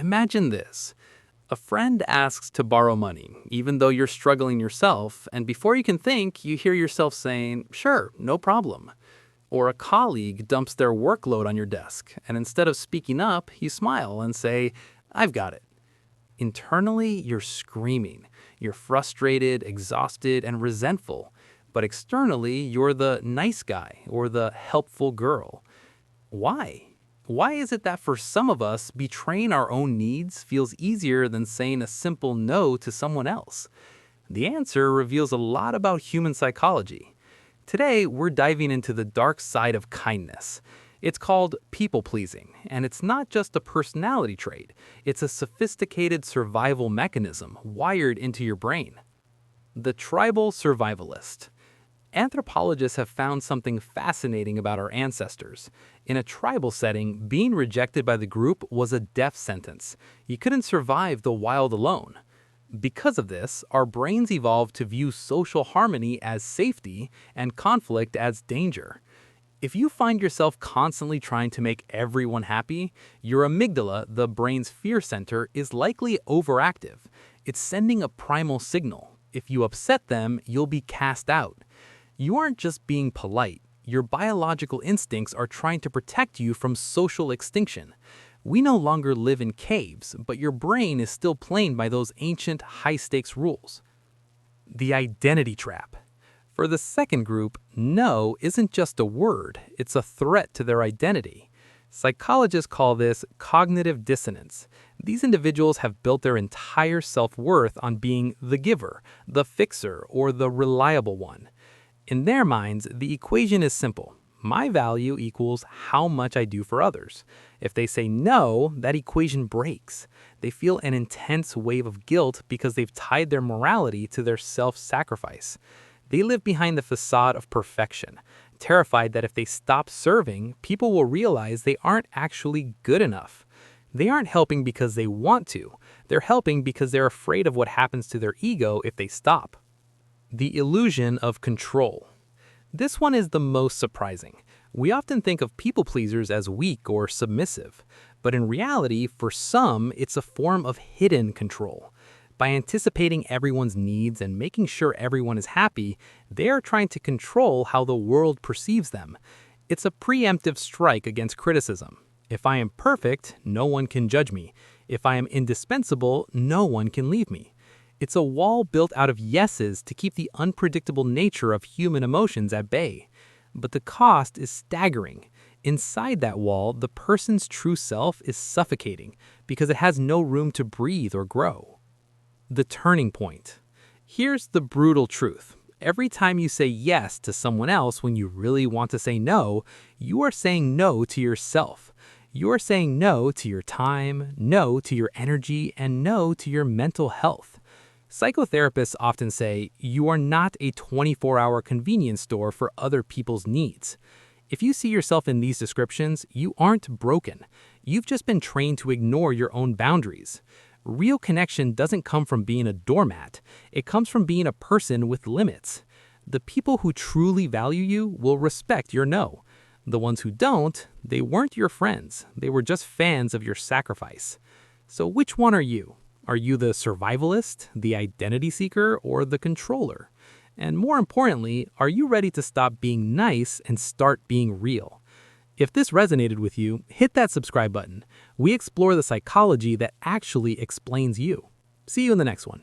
Imagine this. A friend asks to borrow money, even though you're struggling yourself, and before you can think, you hear yourself saying, sure, no problem. Or a colleague dumps their workload on your desk, and instead of speaking up, you smile and say, I've got it. Internally, you're screaming. You're frustrated, exhausted, and resentful. But externally, you're the nice guy or the helpful girl. Why? Why is it that for some of us, betraying our own needs feels easier than saying a simple no to someone else? The answer reveals a lot about human psychology. Today, we're diving into the dark side of kindness. It's called people pleasing, and it's not just a personality trait, it's a sophisticated survival mechanism wired into your brain. The tribal survivalist. Anthropologists have found something fascinating about our ancestors. In a tribal setting, being rejected by the group was a death sentence. You couldn't survive the wild alone. Because of this, our brains evolved to view social harmony as safety and conflict as danger. If you find yourself constantly trying to make everyone happy, your amygdala, the brain's fear center, is likely overactive. It's sending a primal signal. If you upset them, you'll be cast out. You aren't just being polite. Your biological instincts are trying to protect you from social extinction. We no longer live in caves, but your brain is still playing by those ancient high-stakes rules. The identity trap. For the second group, no isn't just a word, it's a threat to their identity. Psychologists call this cognitive dissonance. These individuals have built their entire self-worth on being the giver, the fixer, or the reliable one. In their minds, the equation is simple. My value equals how much I do for others. If they say no, that equation breaks. They feel an intense wave of guilt because they've tied their morality to their self-sacrifice. They live behind the facade of perfection, terrified that if they stop serving, people will realize they aren't actually good enough. They aren't helping because they want to. They're helping because they're afraid of what happens to their ego if they stop. The illusion of control. This one is the most surprising. We often think of people pleasers as weak or submissive, but in reality, for some, it's a form of hidden control. By anticipating everyone's needs and making sure everyone is happy, they are trying to control how the world perceives them. It's a preemptive strike against criticism. If I am perfect, no one can judge me. If I am indispensable, no one can leave me. It's a wall built out of yeses to keep the unpredictable nature of human emotions at bay. But the cost is staggering. Inside that wall, the person's true self is suffocating because it has no room to breathe or grow. The turning point. Here's the brutal truth. Every time you say yes to someone else when you really want to say no, you are saying no to yourself. You are saying no to your time, no to your energy, and no to your mental health. Psychotherapists often say, you are not a 24-hour convenience store for other people's needs. If you see yourself in these descriptions, you aren't broken. You've just been trained to ignore your own boundaries. Real connection doesn't come from being a doormat. It comes from being a person with limits. The people who truly value you will respect your no. The ones who don't, they weren't your friends. They were just fans of your sacrifice. So which one are you? Are you the survivalist, the identity seeker, or the controller? And more importantly, are you ready to stop being nice and start being real? If this resonated with you, hit that subscribe button. We explore the psychology that actually explains you. See you in the next one.